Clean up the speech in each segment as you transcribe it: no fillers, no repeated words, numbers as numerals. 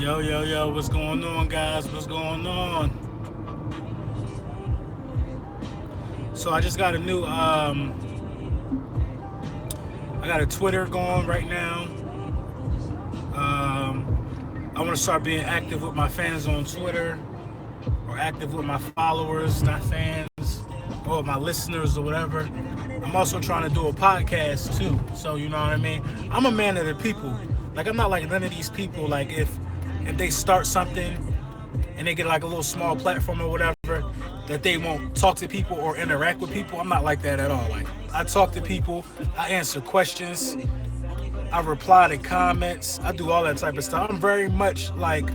Yo, yo, yo, what's going on, guys? What's going on? So I just got a new I got a Twitter going right now. I want to start being active with my fans on Twitter, or active with my followers, not fans, or my listeners or whatever. I'm also trying to do a podcast too. So you know what I mean? I'm a man of the people. Like I'm not like none of these people. Like if they start something and they get like a little small platform or whatever, that they won't talk to people or interact with people. I'm not like that at all. Like I talk to people, I answer questions, I reply to comments, I do all that type of stuff. I'm very much like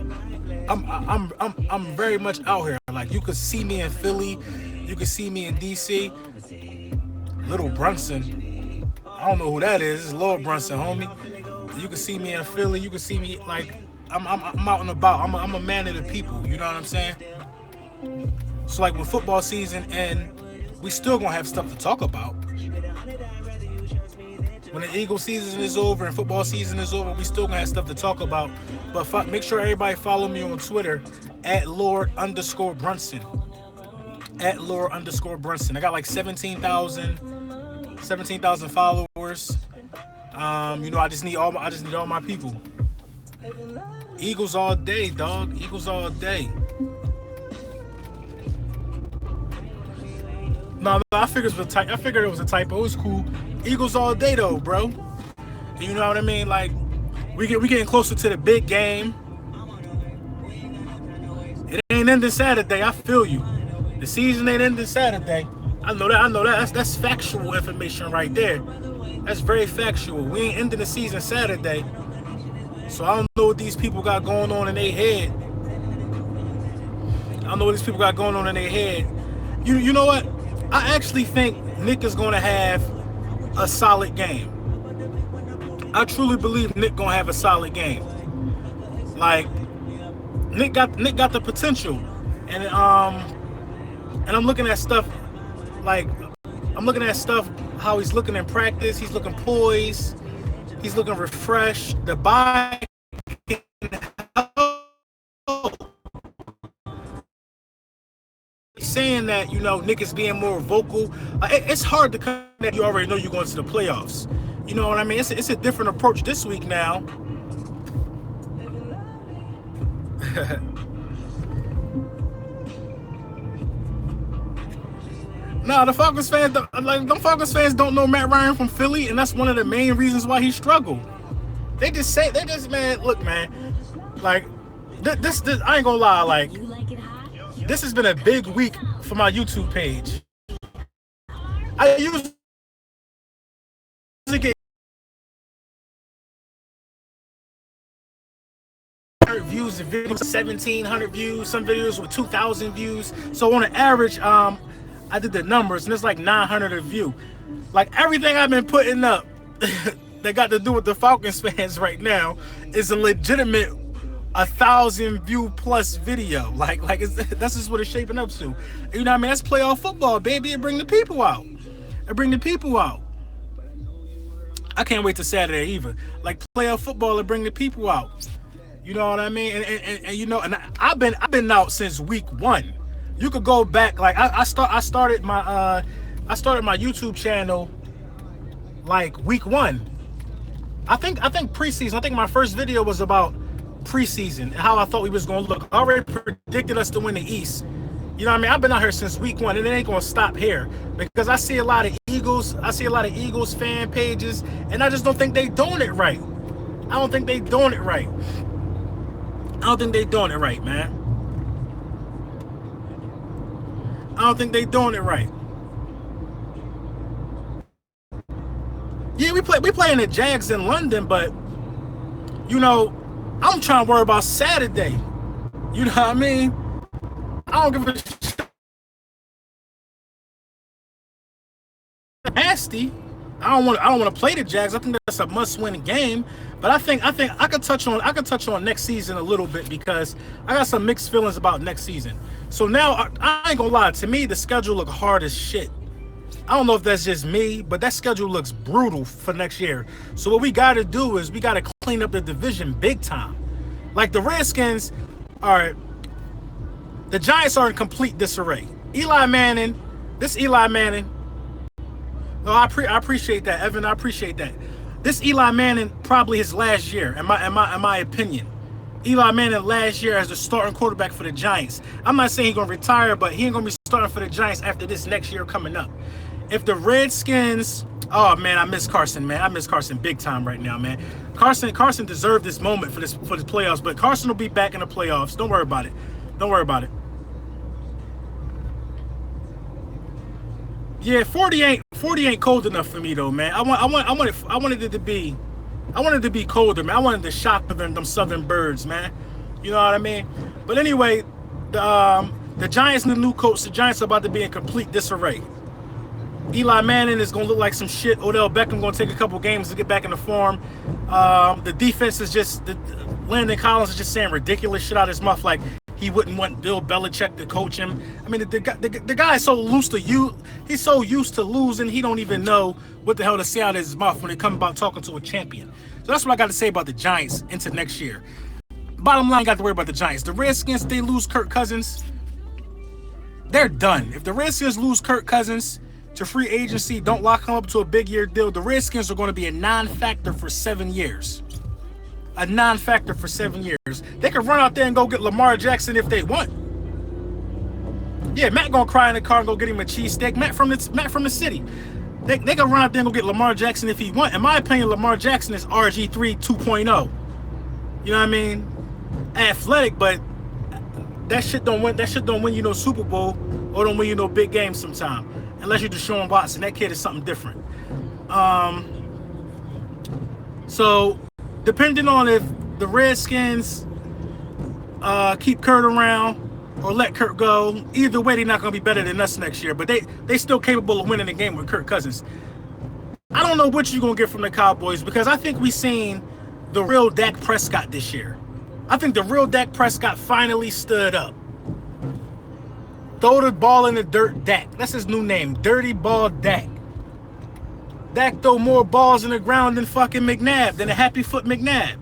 I'm very much out here. Like you could see me in Philly, you could see me in DC. Little Brunson, I don't know who that is. It's Lord Brunson, homie. You can see me in Philly. You can see me like I'm out and about. I'm a man of the people. You know what I'm saying? So like when football season and we still gonna have stuff to talk about. When the Eagle season is over and football season is over, we still gonna have stuff to talk about. But make sure everybody follow me on Twitter at Lord_Brunson. At Lord_Brunson. I got like 17,000 followers. I just need all my people. Eagles all day, dog. Eagles all day. No, I figured it was a typo. It was cool. Eagles all day though, bro. You know what I mean? Like we getting closer to the big game. It ain't ending Saturday. I feel you. The season ain't ending Saturday. I know that. That's factual information right there. That's very factual. We ain't ending the season Saturday. So I don't know what these people got going on in their head. You know what? I actually think Nick is going to have a solid game. I truly believe Nick going to have a solid game. Like Nick got the potential. And I'm looking at stuff how he's looking in practice. He's looking poised. He's looking refreshed. The body can help. Saying that, Nick is being more vocal. It's hard to come that you already know you're going to the playoffs. You know what I mean? It's a different approach this week now. No, the Falcons fans, them Falcons fans don't know Matt Ryan from Philly, and that's one of the main reasons why he struggled. Man, look, man, like this I ain't gonna lie, like this has been a big week for my YouTube page. I usually get views of videos, 1,700 views, some videos with 2,000 views. So on an average, I did the numbers, and it's like 900 a view. Like everything I've been putting up that got to do with the Falcons fans right now is a legitimate 1,000 view plus video. Like that's just what it's shaping up to. You know what I mean? That's playoff football, baby. It bring the people out. I can't wait to Saturday either. Like playoff football, it bring the people out. You know what I mean? And I've been out since week 1. You could go back, like I started my YouTube channel like week 1. I think preseason. I think my first video was about preseason and how I thought we was gonna look. I already predicted us to win the East. You know what I mean? I've been out here since week 1, and it ain't gonna stop here because I see a lot of Eagles fan pages, and I just don't think they doing it right. I don't think they doing it right, man. I don't think they doing it right. Yeah, we playing the Jags in London, but I'm trying to worry about Saturday. You know what I mean? I don't give a shit. Nasty. I don't want to play the Jags. I think that's a must-win game. But I think I could touch on next season a little bit because I got some mixed feelings about next season. So now I ain't gonna lie. To me, the schedule look hard as shit. I don't know if that's just me, but that schedule looks brutal for next year. So what we got to do is we got to clean up the division big time. Like the Redskins are, the Giants are in complete disarray. Eli Manning, no, I appreciate that, Evan. I appreciate that. This Eli Manning probably his last year, in my opinion. Eli Manning last year as the starting quarterback for the Giants. I'm not saying he's gonna retire, but he ain't gonna be starting for the Giants after this next year coming up. If the Redskins, oh man, I miss Carson, man. I miss Carson big time right now, man. Carson deserved this moment for the playoffs, but Carson will be back in the playoffs. Don't worry about it. Don't worry about it. Yeah, 40 ain't cold enough for me though, man. I wanted it to be colder, man. I wanted to shock them southern birds, man. You know what I mean? But anyway, the Giants and the new coach, the Giants are about to be in complete disarray. Eli Manning is going to look like some shit. Odell Beckham going to take a couple games to get back into form. The defense is just, Landon Collins is just saying ridiculous shit out of his mouth, like he wouldn't want Bill Belichick to coach him. I mean, the guy is so he's so used to losing, he don't even know what the hell to say out of his mouth when it comes about talking to a champion. So that's what I got to say about the Giants into next year. Bottom line, got to worry about the Giants. The Redskins, they lose Kirk Cousins, they're done. If the Redskins lose Kirk Cousins to free agency, don't lock him up to a big year deal, the Redskins are going to be a non-factor for 7 years. A non-factor for 7 years. They could run out there and go get Lamar Jackson if they want. Yeah, Matt gonna cry in the car and go get him a cheesesteak. Matt from the city. They could run out there and go get Lamar Jackson if he want. In my opinion, Lamar Jackson is RG3 2.0. You know what I mean? Athletic, but that shit don't win you no Super Bowl or don't win you no big games sometime. Unless you're Deshaun Watson. That kid is something different. So depending on if the Redskins keep Kurt around or let Kurt go, either way, they're not going to be better than us next year. But they still capable of winning the game with Kirk Cousins. I don't know what you're going to get from the Cowboys because I think we seen the real Dak Prescott this year. I think the real Dak Prescott finally stood up. Throw the ball in the dirt, Dak. That's his new name, Dirty Ball Dak. Dak throw more balls in the ground than fucking McNabb, than a Happy Foot McNabb.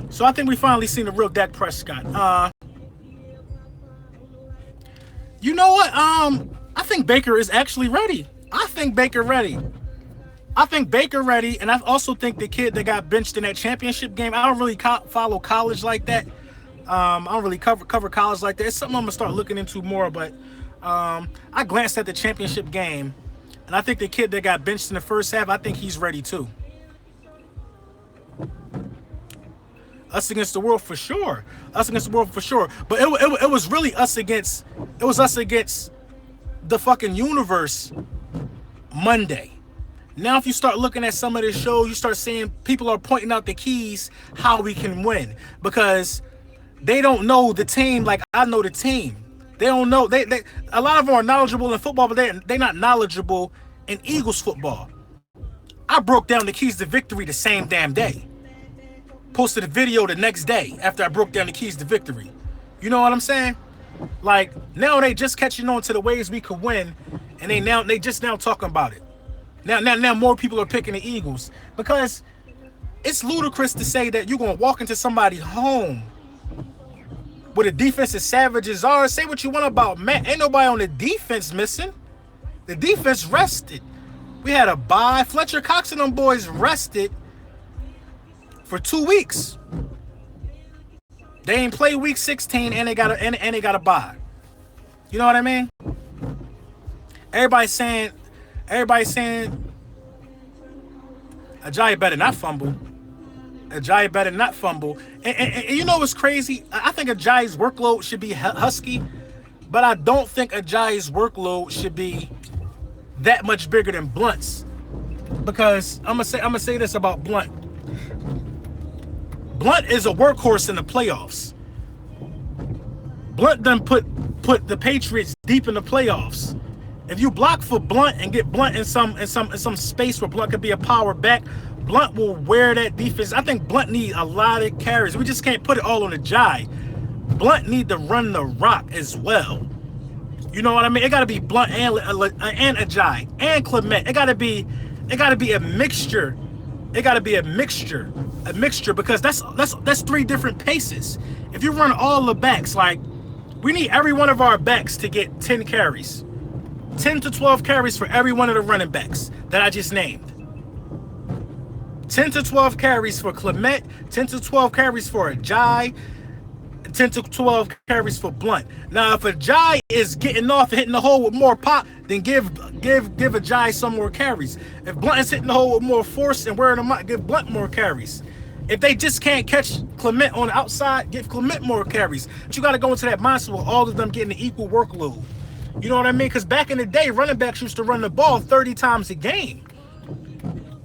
So I think we finally seen the real Dak Prescott. You know what? I think Baker is actually ready. I think Baker ready, and I also think the kid that got benched in that championship game. I don't really follow college like that. I don't really cover college like that. It's something I'm gonna start looking into more. But I glanced at the championship game, and I think the kid that got benched in the first half, I think he's ready too. Us against the world for sure. Us against the world for sure. But it was really us against. It was us against the fucking universe Monday. Now, if you start looking at some of the shows, you start seeing people are pointing out the keys how we can win because they don't know the team like I know the team. They don't know. They a lot of them are knowledgeable in football, but they're not knowledgeable in Eagles football. I broke down the keys to victory the same damn day. Posted a video the next day after I broke down the keys to victory. You know what I'm saying? Like now they just catching on to the ways we could win, and they just now talking about it. Now more people are picking the Eagles because it's ludicrous to say that you're gonna walk into somebody's home with a defense as savage as ours. Say what you want about Matt. Ain't nobody on the defense missing. The defense rested. We had a bye. Fletcher Cox and them boys rested for 2 weeks. They ain't play week 16 and they got a bye. You know what I mean? Everybody's saying Ajayi better not fumble. Ajayi better not fumble. And you know what's crazy? I think Ajayi's workload should be husky, but I don't think Ajayi's workload should be that much bigger than Blunt's. Because I'm gonna say this about Blunt. Blunt is a workhorse in the playoffs. Blunt done put the Patriots deep in the playoffs. If you block for Blunt and get Blunt in some space where Blunt could be a power back, Blunt will wear that defense. I think Blunt need a lot of carries. We just can't put it all on Ajayi. Blunt need to run the rock as well. You know what I mean? It got to be Blunt and Ajayi and Clement. It got to be a mixture It got to be a mixture because that's three different paces. If you run all the backs, like we need every one of our backs to get 10 carries, 10 to 12 carries for every one of the running backs that I just named. 10 to 12 carries for Clement, 10 to 12 carries for Ajayi, 10 to 12 carries for Blunt. Now, if Ajayi is getting off and hitting the hole with more pop, then give Ajayi some more carries. If Blunt is hitting the hole with more force and wearing them out, give Blunt more carries. If they just can't catch Clement on the outside, give Clement more carries. But you got to go into that mindset with all of them getting an equal workload. You know what I mean? Because back in the day, running backs used to run the ball 30 times a game.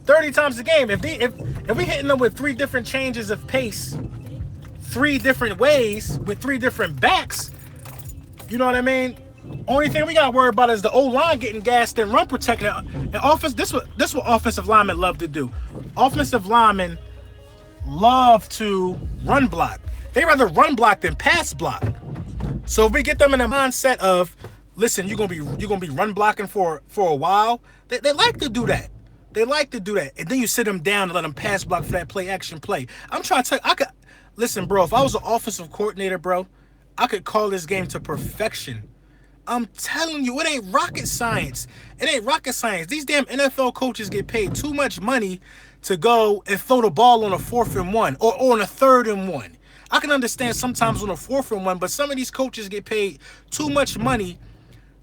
30 times a game. If we hitting them with 3 different changes of pace, 3 different ways with 3 different backs, you know what I mean? Only thing we got to worry about is the O-line getting gassed and run protecting. And offense, this what offensive linemen love to do. Offensive linemen love to run block. They rather run block than pass block. So if we get them in the mindset of, listen, you're gonna be run blocking for a while, they like to do that. They like to do that. And then you sit them down and let them pass block for that play action play. I'm trying to tell you, listen, bro, if I was an offensive coordinator, bro, I could call this game to perfection. I'm telling you, it ain't rocket science. It ain't rocket science. These damn NFL coaches get paid too much money to go and throw the ball on a 4th and 1 or on a 3rd and 1. I can understand sometimes on a 4th and 1, but some of these coaches get paid too much money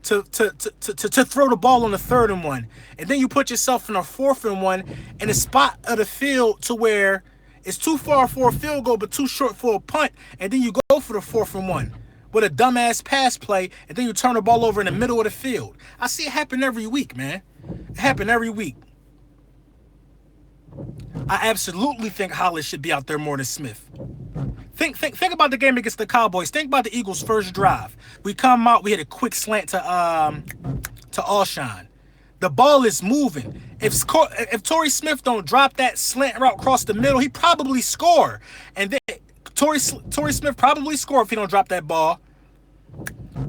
to throw the ball on the 3rd and 1. And then you put yourself in a 4th and 1 in a spot of the field to where it's too far for a field goal but too short for a punt, and then you go for the 4th and 1 with a dumbass pass play, and then you turn the ball over in the middle of the field. I see it happen every week, man. It happen every week. I absolutely think Hollis should be out there more than Smith. Think about the game against the Cowboys. Think about the Eagles' first drive. We come out, we hit a quick slant to Alshon. The ball is moving. If Torrey Smith don't drop that slant route across the middle, he probably score. And then Torrey Smith probably score if he don't drop that ball.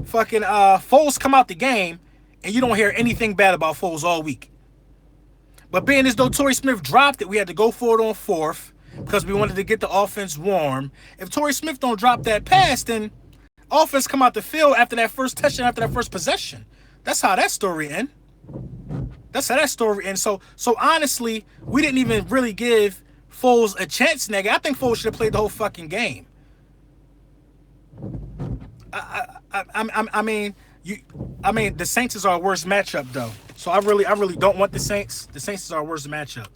Fucking Foles come out the game, and you don't hear anything bad about Foles all week. But being as though Torrey Smith dropped it, we had to go for it on 4th because we wanted to get the offense warm. If Torrey Smith don't drop that pass, then offense come out the field after that first touchdown, after that first possession. That's how that story ends. That's how that story ends. So honestly, we didn't even really give Foles a chance, nigga. I think Foles should have played the whole fucking game. I mean, the Saints is our worst matchup though. So I really don't want the Saints. The Saints is our worst matchup.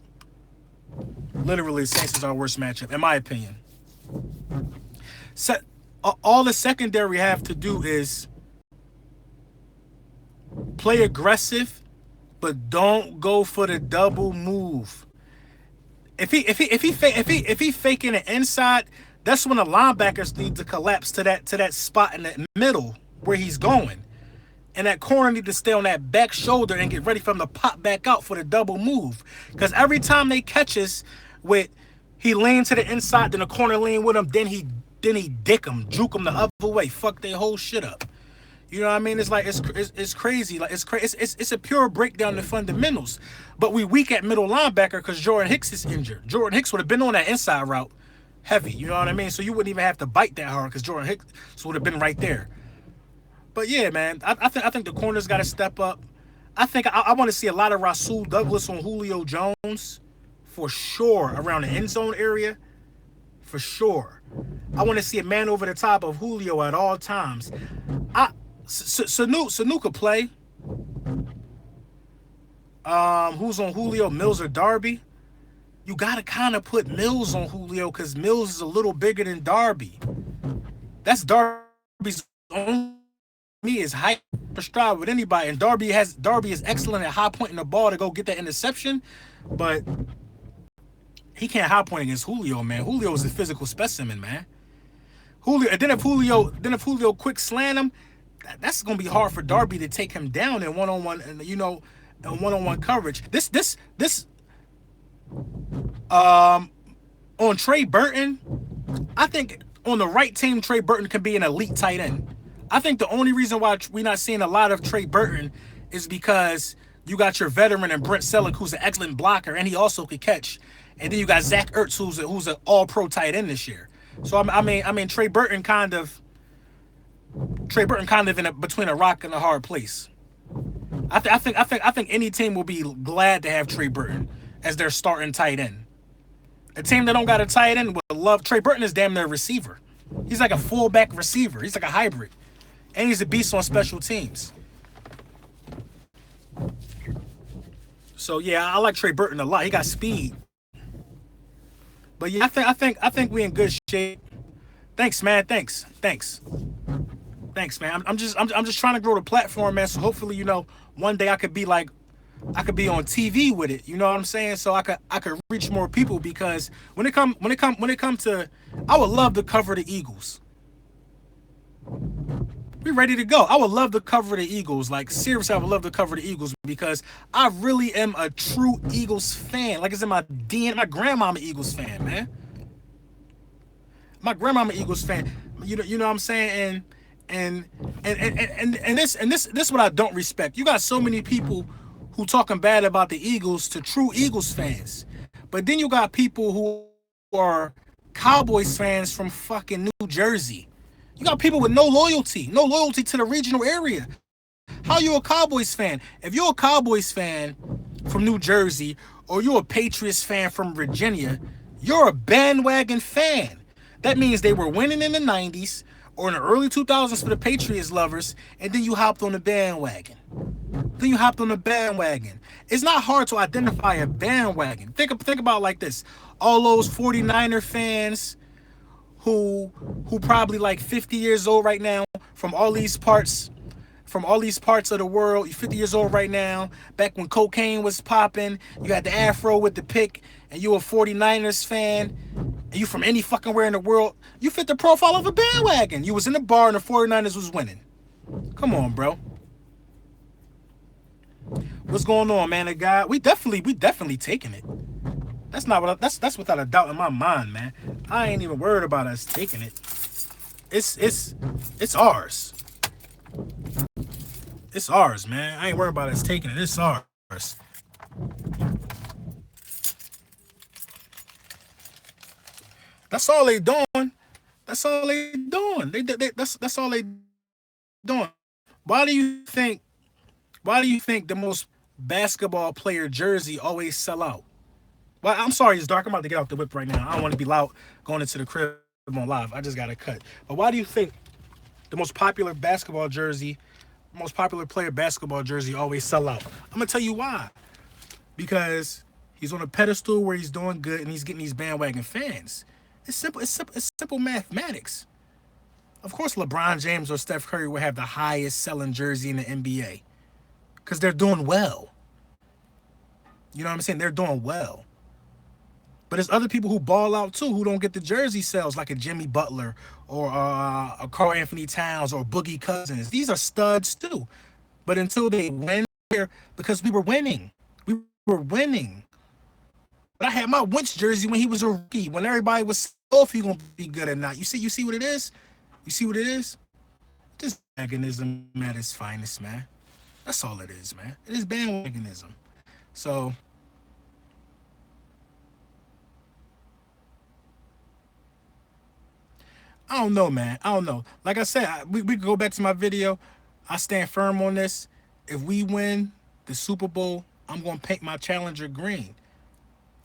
Literally, the Saints is our worst matchup, in my opinion. All the secondary have to do is play aggressive, but don't go for the double move. If he faking it inside, that's when the linebackers need to collapse to that spot in the middle where he's going. And that corner need to stay on that back shoulder and get ready for him to pop back out for the double move. Because every time they catch us with he lean to the inside, then the corner lean with him, then he dick him, juke him the other way, fuck their whole shit up. You know what I mean? It's like it's crazy. Like it's a pure breakdown of fundamentals. But we weak at middle linebacker because Jordan Hicks is injured. Jordan Hicks would have been on that inside route heavy. You know what I mean? So you wouldn't even have to bite that hard because Jordan Hicks would have been right there. But yeah, man, I think the corners got to step up. I think I want to see a lot of Rasul Douglas on Julio Jones for sure around the end zone area. For sure. I want to see a man over the top of Julio at all times. Sanu could play. Who's on Julio, Mills or Darby? You got to kind of put Mills on Julio because Mills is a little bigger than Darby. That's Darby's only is height for stride with anybody, and Darby is excellent at high pointing the ball to go get that interception, but he can't high point against Julio, man. Julio is a physical specimen, man. Then if Julio quick slant him, that's gonna be hard for Darby to take him down in one-on-one, and in one-on-one coverage. This on Trey Burton, I think on the right team, Trey Burton can be an elite tight end. I think the only reason why we're not seeing a lot of Trey Burton is because you got your veteran and Brent Selleck, who's an excellent blocker, and he also could catch. and then you got Zach Ertz, who's an All-Pro tight end this year. So I mean, Trey Burton kind of between a rock and a hard place. I think any team will be glad to have Trey Burton as their starting tight end. A team that don't got a tight end would love Trey Burton is damn near a receiver. He's like a fullback receiver. He's like a hybrid, and he's a beast on special teams. So yeah, I like Trey Burton a lot. He got speed. But yeah, I think we in good shape. Thanks, man. Thanks, man. I'm just trying to grow the platform, man. So hopefully, one day I could be on TV with it. You know what I'm saying? So I could reach more people, because when it come to, I would love to cover the Eagles. We ready to go. I would love to cover the Eagles. Like, seriously, I would love to cover the Eagles, because I really am a true Eagles fan. Like, it's in my DNA. My grandmama Eagles fan, man. My grandmama Eagles fan. You know what I'm saying? And this what I don't respect. You got so many people who talking bad about the Eagles to true Eagles fans. But then you got people who are Cowboys fans from fucking New Jersey. You got people with no loyalty to the regional area. How you a Cowboys fan? If you're a Cowboys fan from New Jersey, or you're a Patriots fan from Virginia, you're a bandwagon fan. That means they were winning in the 90s or in the early 2000s for the Patriots lovers, and then you hopped on the bandwagon. It's not hard to identify a bandwagon. Think about it like this. All those 49er fans who probably like 50 years old right now, from all these parts of the world. You're 50 years old right now. Back when cocaine was popping, you had the afro with the pick, and you a 49ers fan, and you from any fucking where in the world, you fit the profile of a bandwagon. You was in the bar and the 49ers was winning. Come on, bro. What's going on, man? The guy, we definitely taking it. That's without a doubt in my mind, man. I ain't even worried about us taking it. It's ours. It's ours, man. I ain't worried about us taking it. It's ours. That's all they doing. That's all they doing. That's all they doing. Why do you think the most basketball player jersey always sell out? Well, I'm sorry, it's dark. I'm about to get off the whip right now. I don't want to be loud going into the crib on live. I just got to cut. But why do you think the most popular player basketball jersey always sell out? I'm going to tell you why. Because he's on a pedestal where he's doing good and he's getting these bandwagon fans. It's simple mathematics. Of course, LeBron James or Steph Curry will have the highest selling jersey in the NBA. Because they're doing well. You know what I'm saying? They're doing well. But there's other people who ball out too, who don't get the jersey sales, like a Jimmy Butler or a Karl Anthony Towns or Boogie Cousins. These are studs too. But until they win, because we were winning. But I had my Wentz jersey when he was a rookie, when everybody was if he's gonna be good or not. You see what it is? You see what it is? Just bandwagonism at its finest, man. That's all it is, man. It is bandwagonism. So I don't know, man. I don't know. Like I said, we could go back to my video. I stand firm on this. If we win the Super Bowl, I'm going to paint my Challenger green.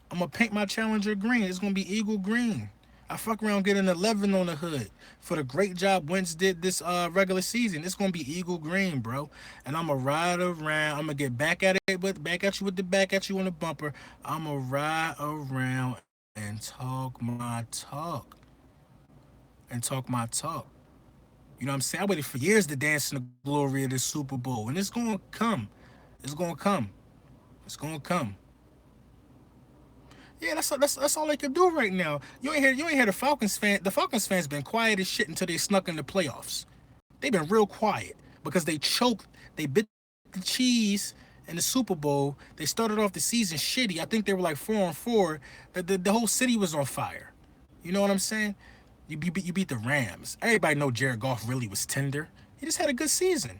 It's going to be Eagle green. I fuck around getting 11 on the hood for the great job Wentz did this regular season. It's going to be Eagle green, bro. And I'm going to ride around. I'm going to get back at you on the bumper. I'm going to ride around and talk my talk. You know what I'm saying? I waited for years to dance in the glory of the Super Bowl, and it's gonna come. Yeah, that's all they can do right now. You ain't hear the Falcons fan. The Falcons fans been quiet as shit until they snuck in the playoffs. They've been real quiet because they choked. They bit the cheese in the Super Bowl. They started off the season shitty. I think they were like 4-4. The whole city was on fire. You know what I'm saying? You beat the Rams. Everybody know Jared Goff really was tender. He just had a good season.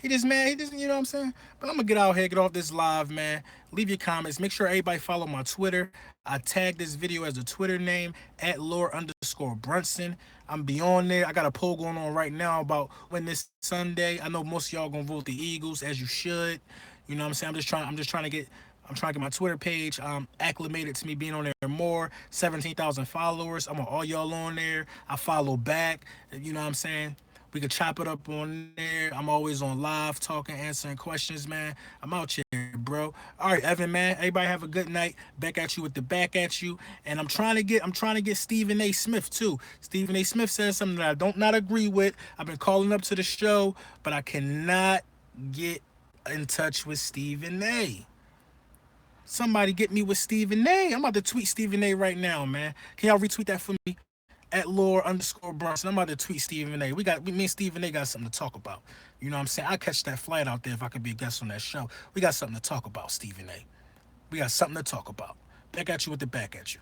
He just mad. He just, you know what I'm saying? But I'm gonna get out here, get off this live, man. Leave your comments. Make sure everybody follow my Twitter. I tagged this video as a Twitter name at Lord_Brunson. I'm beyond there. I got a poll going on right now about when this Sunday. I know most of y'all gonna vote the Eagles, as you should. You know what I'm saying? I'm trying to get my Twitter page acclimated to me being on there more. 17,000 followers. I'm on all y'all on there. I follow back. You know what I'm saying? We could chop it up on there. I'm always on live talking, answering questions, man. I'm out here, bro. All right, Evan, man. Everybody have a good night. Back at you with the back at you. And I'm trying to get Stephen A. Smith too. Stephen A. Smith says something that I don't not agree with. I've been calling up to the show, but I cannot get in touch with Stephen A. Somebody get me with Stephen A. I'm about to tweet Stephen A. right now, man. Can y'all retweet that for me? At Lord_Brunson. I'm about to tweet Stephen A. Me and Stephen A. got something to talk about. You know what I'm saying? I'll catch that flight out there if I could be a guest on that show. We got something to talk about, Stephen A. We got something to talk about. Back at you with the back at you.